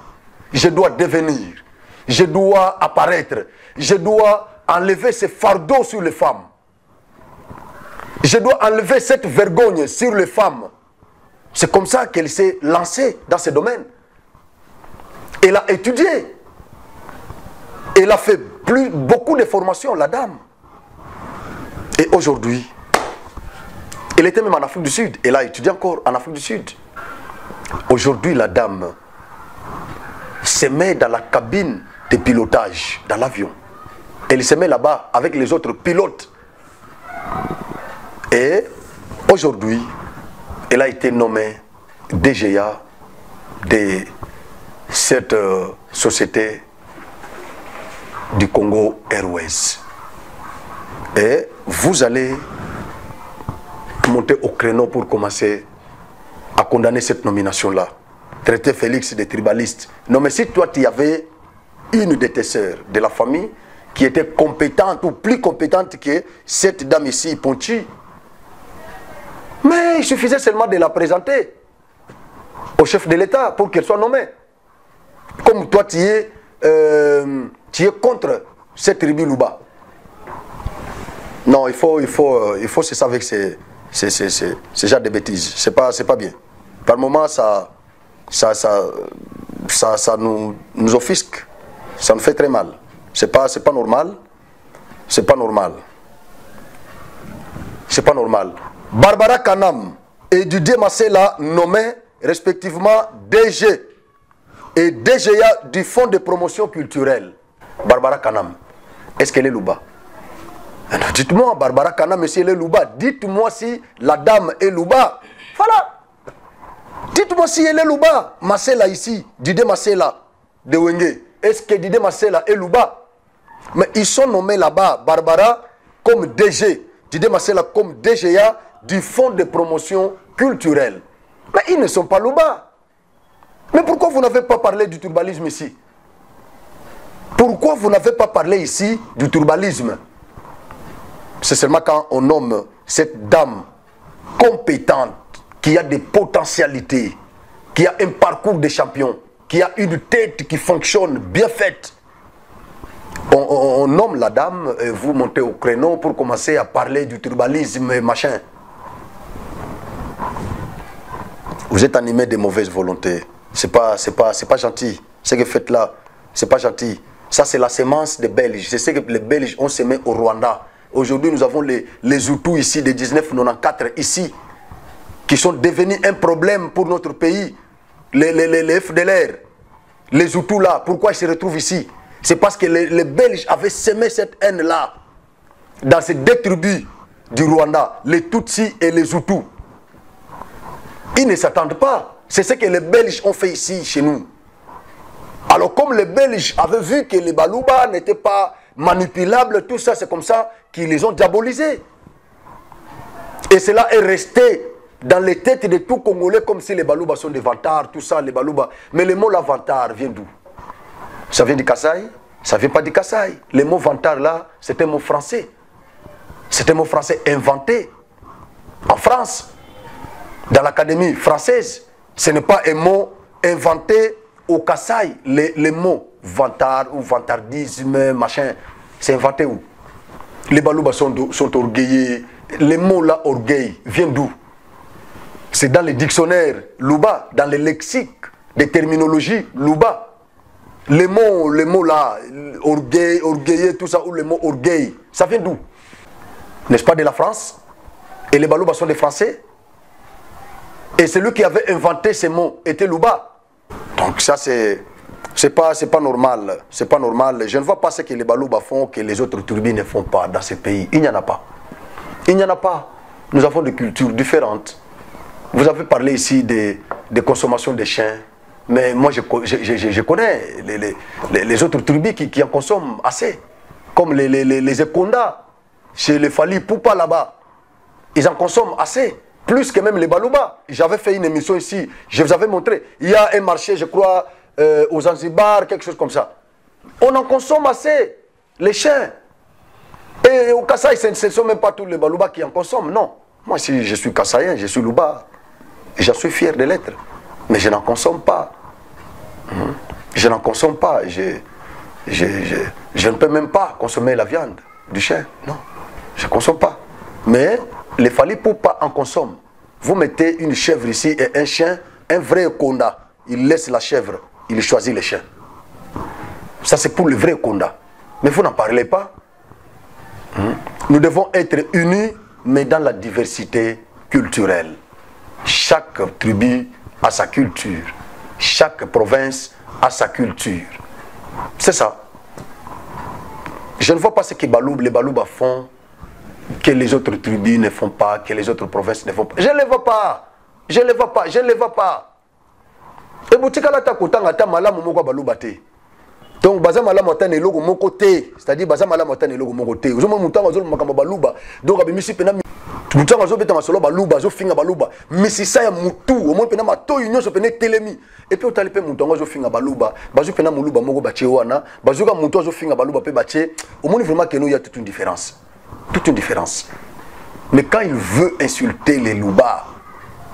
Je dois devenir. Je dois apparaître. Je dois enlever ce fardeau sur les femmes. Je dois enlever cette vergogne sur les femmes. C'est comme ça qu'elle s'est lancée dans ce domaine. Elle a étudié. Elle a fait beaucoup de formations, la dame. Et aujourd'hui, elle était même en Afrique du Sud. Elle a étudié encore en Afrique du Sud. Aujourd'hui, la dame se met dans la cabine de pilotage, dans l'avion. Elle se met là-bas avec les autres pilotes. Et aujourd'hui, elle a été nommée DGA de cette société du Congo Airways. Et vous allez monter au créneau pour commencer à condamner cette nomination-là. Traiter Félix de tribaliste. Non, mais si toi, tu avais une de tes sœurs de la famille qui était compétente ou plus compétente que cette dame ici, Ponchi, Mais il suffisait seulement de la présenter au chef de l'État pour qu'elle soit nommée. Comme toi, tu es contre cette tribu Luba. Non, il faut se savoir que c'est genre de bêtises. C'est pas bien. Par moments, ça nous offusque. Ça nous fait très mal. C'est pas normal. C'est pas normal. C'est pas normal. Barbara Kanam et Didier Massela nommés respectivement DG et DGA du Fonds de promotion culturelle. Barbara Kanam, est-ce qu'elle est Luba? Dites-moi, Barbara Kanam, si elle est Luba, dites-moi si la dame est Luba. Voilà. Dites-moi si elle est Luba. Massela ici, Didier Massela de Wenge. Est-ce que Didier Massela est Luba? Mais ils sont nommés là-bas, Barbara comme DG, Didier Massela comme DGA du Fonds de promotion culturelle. Mais ils ne sont pas Luba. Mais pourquoi vous n'avez pas parlé du tribalisme ici? Pourquoi vous n'avez pas parlé ici du tribalisme? C'est seulement quand on nomme cette dame compétente, qui a des potentialités, qui a un parcours de champion, qui a une tête qui fonctionne bien faite. On nomme la dame et vous montez au créneau pour commencer à parler du tribalisme et machin. Vous êtes animé de mauvaise volonté. C'est pas gentil. Ce que vous faites là, c'est pas gentil. Ça, c'est la sémence des Belges. C'est ce que les Belges ont semé au Rwanda. Aujourd'hui, nous avons les Hutus ici, de 1994 ici, qui sont devenus un problème pour notre pays. Les FDLR, les Hutus là, pourquoi ils se retrouvent ici? C'est parce que les Belges avaient semé cette haine-là dans ces deux tribus du Rwanda, les Tutsis et les Hutus. Ils ne s'attendent pas. C'est ce que les Belges ont fait ici, chez nous. Alors comme les Belges avaient vu que les Balouba n'étaient pas manipulables, tout ça, c'est comme ça qu'ils les ont diabolisés. Et cela est resté dans les têtes de tout Congolais comme si les Balouba sont des vantards, tout ça, les Balouba. Mais le mot la vantard vient d'où? Ça vient du Kasaï? Ça ne vient pas du Kasaï. Le mot vantard là, c'est un mot français. C'est un mot français inventé en France, dans l'Académie française. Ce n'est pas un mot inventé au Kasaï. Les mots vantard ou vantardisme, machin, c'est inventé où? Les Balouba sont orgueillés. Les mots là, orgueil, vient d'où? C'est dans les dictionnaires Luba, dans les lexiques des terminologies Luba. Les mots là, orgueil, orgueilleux, tout ça, ou le mot orgueil, ça vient d'où? N'est-ce pas de la France? Et les Balouba sont des Français? Et celui qui avait inventé ces mots était Luba. Donc ça c'est pas normal. C'est pas normal. Je ne vois pas ce que les Balouba font que les autres tribus ne font pas dans ce pays. Il n'y en a pas. Il n'y en a pas. Nous avons des cultures différentes. Vous avez parlé ici de consommation de chiens. Mais moi je connais les autres tribus qui en consomment assez. Comme les Ekonda, chez les Fali Poupa là-bas. Ils en consomment assez. Plus que même les Balouba. J'avais fait une émission ici, je vous avais montré. Il y a un marché, je crois, aux Zanzibar, quelque chose comme ça. On en consomme assez, les chiens. Et au Kasaï, ce ne sont même pas tous les Balouba qui en consomment, non. Moi, si je suis Kassaïen, je suis Luba. Et je suis fier de l'être. Mais je n'en consomme pas. Je n'en consomme pas. Je ne peux même pas consommer la viande du chien. Non, je ne consomme pas. Mais les Fali Poupa en consomment. Vous mettez une chèvre ici et un chien, un vrai Konda. Il laisse la chèvre, il choisit le chien. Ça c'est pour le vrai Konda. Mais vous n'en parlez pas. Nous devons être unis, mais dans la diversité culturelle. Chaque tribu a sa culture. Chaque province a sa culture. C'est ça. Je ne vois pas ce que les Balouba font, que les autres tribus ne font pas, que les autres provinces ne font pas. Je ne les vois pas. Je ne les vois pas. Je ne les vois pas. Et Boutikala Takotanga Tamala Moko Balouba te. Donc Bazamala Motane logo mon côté. C'est-à-dire Bazamala Motane logo mon côté. Vous avez mon temps à Makamba Balouba. Donc Abimisi Pena. Mutanga zo beta masolo baluba zo finga baluba misisa ya mutu au moins pena mato union so pena telemi et puis otali pe mutanga zo finga baluba bazo pena muluba moko bache wana bazuka mutu zo finga baluba pe bache au moins vraiment que nous il y a toute une différence Mais quand il veut insulter les Luba,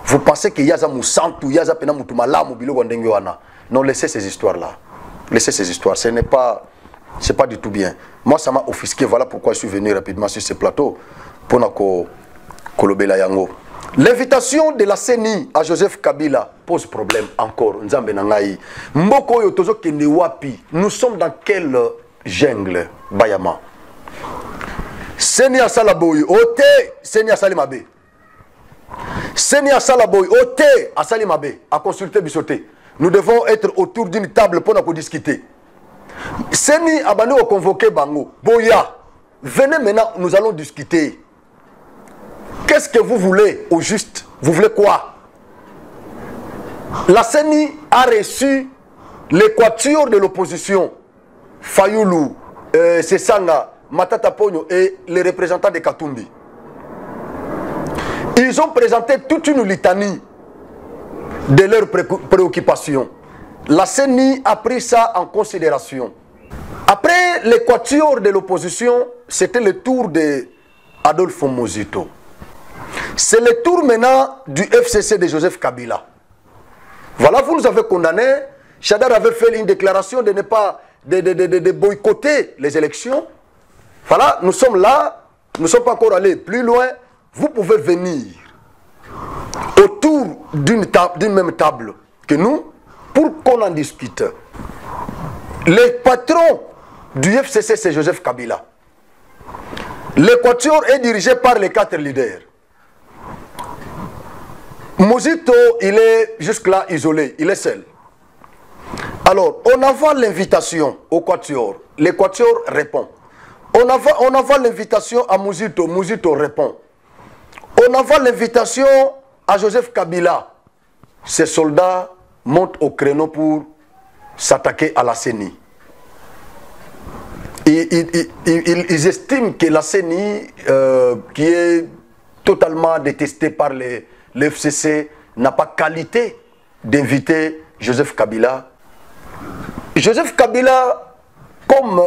vous pensez qu'il y a Moussantou, il y a Pena Moutoumala, Mobilo Gondengwana. Non, laissez ces histoires-là. Laissez ces histoires. Ce n'est pas, c'est pas du tout bien. Moi, ça m'a offusqué. Voilà pourquoi je suis venu rapidement sur ce plateau pour Kolobela Yango. L'invitation de la CENI à Joseph Kabila pose problème encore. Nzambe Nangaï. Mboko Yotozo Kenewapi. Nous sommes dans quelle jungle, Bayama? CENI à Salaboy, Ote, CENI à Salimabe. CENI à Salaboy, Ote, à Salimabe, à consulter Bissoté. Nous devons être autour d'une table pour nous discuter. CENI a convoqué Bango. Boya, venez maintenant, nous allons discuter. Qu'est-ce que vous voulez au juste? Vous voulez quoi? La CENI a reçu l'équateur de l'opposition. Fayoulou, Sessanga, Matata Pogno et les représentants de Katumbi. Ils ont présenté toute une litanie de leurs préoccupations. La CENI a pris ça en considération. Après l'équateur de l'opposition, c'était le tour de Adolfo Mozito. C'est le tour maintenant du FCC de Joseph Kabila. Voilà, vous nous avez condamné. Chadar avait fait une déclaration de ne pas de boycotter les élections. Voilà, nous sommes là, nous ne sommes pas encore allés plus loin. Vous pouvez venir autour d'une même table que nous pour qu'on en discute. Le patron du FCC, c'est Joseph Kabila. L'équateur est dirigé par les 4 leaders. Mozito, il est jusque-là isolé, il est seul. Alors, on envoie l'invitation au Quatuor. L'Équateur répond. On envoie l'invitation à Mozito. Mozito répond. On envoie l'invitation à Joseph Kabila. Ces soldats montent au créneau pour s'attaquer à la CENI. Ils estiment que la CENI, qui est totalement détestée par les FCC, n'a pas qualité d'inviter Joseph Kabila. Joseph Kabila, comme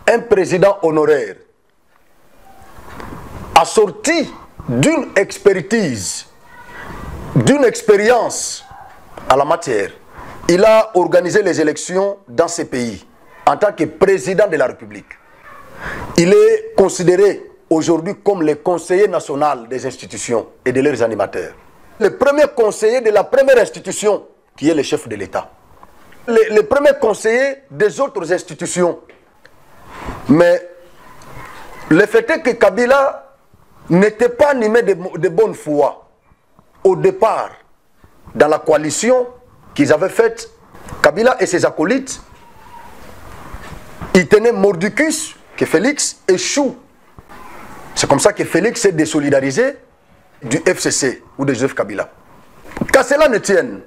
un président honoraire, a sorti d'une expertise, d'une expérience à la matière. Il a organisé les élections dans ces pays en tant que président de la République. Il est considéré aujourd'hui comme le conseiller national des institutions et de leurs animateurs. Le premier conseiller de la première institution qui est le chef de l'État. Le premier conseiller des autres institutions. Mais le fait est que Kabila n'était pas animé de bonne foi au départ dans la coalition qu'ils avaient faite. Kabila et ses acolytes, ils tenaient Mordicus, que Félix échoue. C'est comme ça que Félix s'est désolidarisé du FCC ou de Joseph Kabila. Qu'à cela ne tienne,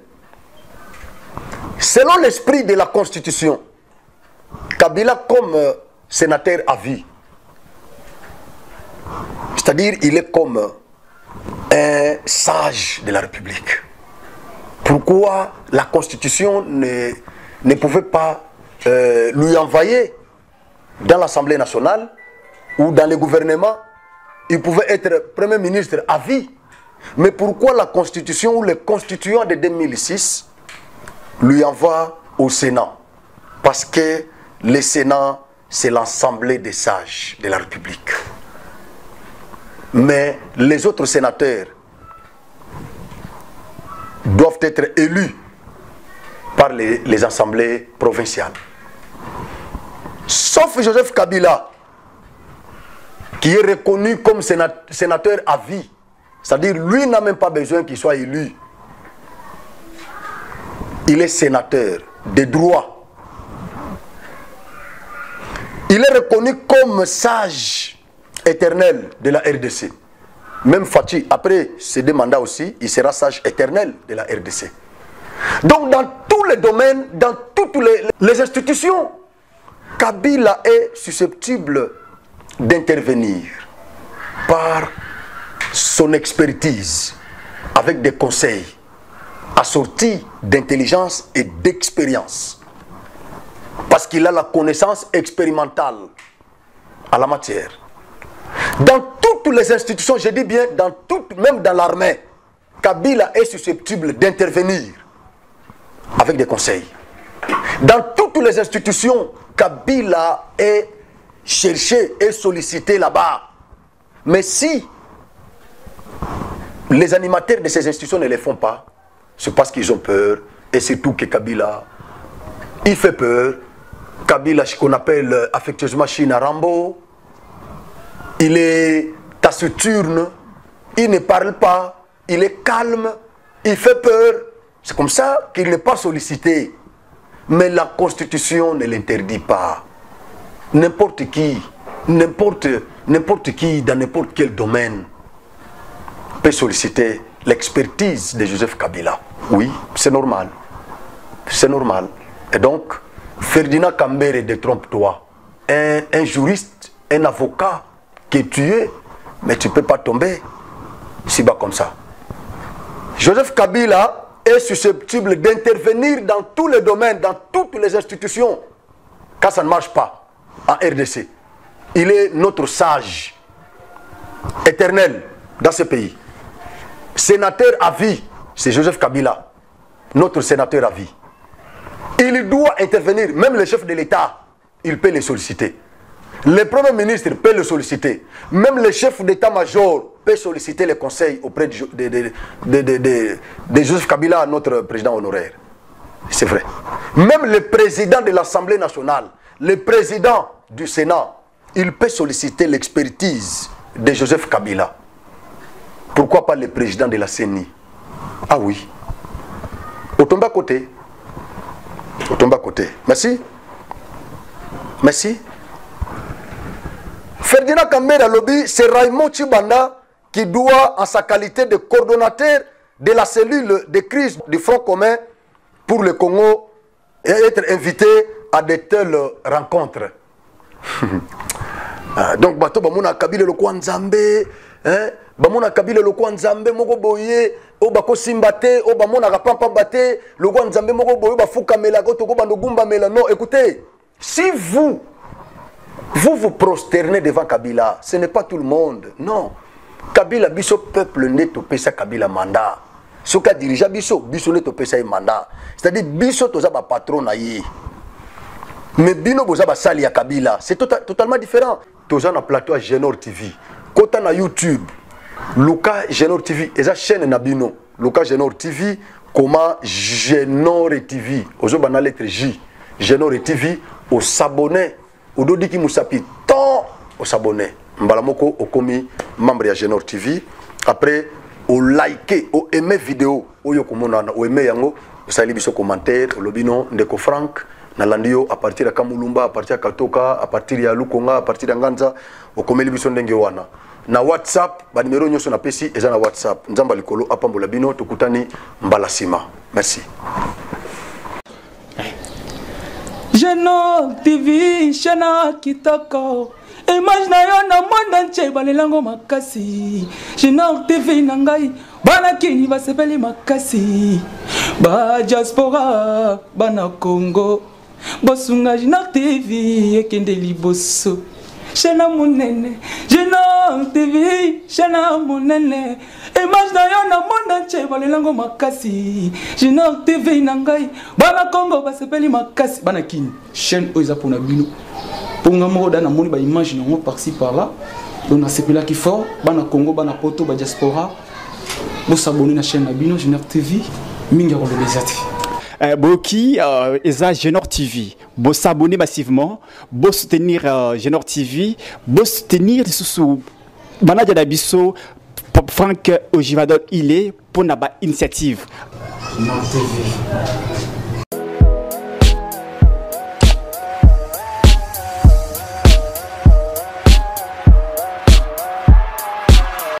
selon l'esprit de la Constitution, Kabila comme sénateur à vie, c'est-à-dire il est comme un sage de la République. Pourquoi la Constitution ne pouvait pas lui envoyer dans l'Assemblée nationale ou dans le gouvernement? Il pouvait être Premier ministre à vie. Mais pourquoi la Constitution ou le constituant de 2006 lui envoie au Sénat? Parce que le Sénat, c'est l'Assemblée des sages de la République. Mais les autres sénateurs doivent être élus par les assemblées provinciales. Sauf Joseph Kabila, qui est reconnu comme sénateur à vie. C'est-à-dire, lui n'a même pas besoin qu'il soit élu. Il est sénateur de droit. Il est reconnu comme sage éternel de la RDC. Même Fachi, après ses 2 mandats aussi, il sera sage éternel de la RDC. Donc, dans tous les domaines, dans toutes les institutions, Kabila est susceptible d'intervenir par son expertise avec des conseils assortis d'intelligence et d'expérience. Parce qu'il a la connaissance expérimentale à la matière. Dans toutes les institutions, je dis bien, même dans l'armée, Kabila est susceptible d'intervenir avec des conseils. Dans toutes les institutions, Kabila est cherché et sollicité là-bas. Mais si les animateurs de ces institutions ne les font pas, c'est parce qu'ils ont peur. Et c'est tout que Kabila, il fait peur. Kabila, qu'on appelle affectueusement China Rambo, il est taciturne, il ne parle pas, il est calme, il fait peur. C'est comme ça qu'il n'est pas sollicité. Mais la Constitution ne l'interdit pas. N'importe qui, dans n'importe quel domaine, peut solliciter l'expertise de Joseph Kabila. Oui, c'est normal. C'est normal. Et donc, Ferdinand Kambere, détrompe-toi. Un juriste, un avocat qui est tué, mais tu ne peux pas tomber si bas comme ça. Joseph Kabila est susceptible d'intervenir dans tous les domaines, dans toutes les institutions, quand ça ne marche pas en RDC. Il est notre sage éternel dans ce pays. Sénateur à vie, c'est Joseph Kabila, notre sénateur à vie. Il doit intervenir, même le chef de l'État, il peut les solliciter. Le Premier ministre peut le solliciter. Même le chef d'état-major peut solliciter les conseils auprès de Joseph Kabila, notre président honoraire. C'est vrai. Même le président de l'Assemblée nationale, le président du Sénat, il peut solliciter l'expertise de Joseph Kabila. Pourquoi pas le président de la CENI? Ah oui. Au tombe à côté. Au tombe à côté. Merci. Merci. Ferdinand Kambere Lobby, c'est Raymond Tchibanda qui doit, en sa qualité de coordonnateur de la cellule de crise du Front commun pour le Congo, être invité à de telles rencontres. Donc, bato bamuna Kabila le Kwanzambe, bamuna Kabila le Kwanzambe moko boye, o bako simbate, o bamuna rapampa bate, le Kwanzambe moko boye bafuka mela goto ko bandogumba mela. Non, écoutez, si vous vous prosternez devant Kabila, ce n'est pas tout le monde. Non. Kabila, biso peuple n'est au pesa Kabila mandat. Ce qu'a dirigé biso n'est au pesa mandat. C'est-à-dire, biso toza ba patron na ye. Mais bino boza ba sali ya Kabila. C'est totalement différent. Toza na plateau à Genor TV. Kota na YouTube. Luka Genor TV. Eza chaîne na bino. Luka Genor TV. Comment Genor TV. Ozo ba na lettre J. Genor TV. Au s'abonner. Ododi ki musapi tant au s'abonner. Mbalamoko au komi membre ya Genor TV. Après au liker, au aimer vidéo, au yokomona, au aimer yango, au sali biso commentaire, au lobino ndeko Frank na landio à partir de Kamulumba, à partir de Katoka, à partir de Lukonga, à partir de Nganza, au komeli biso ndenge wana. Na WhatsApp, ba numéro nyoso na pesi eza na WhatsApp. Nzamba likolo apambola bino tukutani mbalasima. Merci. Genor TV, Shana Kitoko. Image na yo na monde entier balelango makasi. Genor TV nangai bana kini basepeli makasi. Ba diaspora bana Congo. Bosunga Genor TV ekende liboso. Shana munene, Genor TV, Shana munene. Image na yo na monde entier balelango makasi. Genor TV nangai bana Congo basepeli makasi. Bana kini chaîne oza pona bino. Pour nous dans moni ba image non par-ci par-là. Donc na sepela qui fort, bana Congo, bana poto, ba diaspora. Vous s'abonner na chaîne Bino Genor TV, mingi ko bezati. Boki eza Genor TV. Vous s'abonner massivement, vous soutenir Genor TV, vous soutenir sous Banadia Dabiso, Frank Ojivadol il est pour na ba initiative. Genor TV.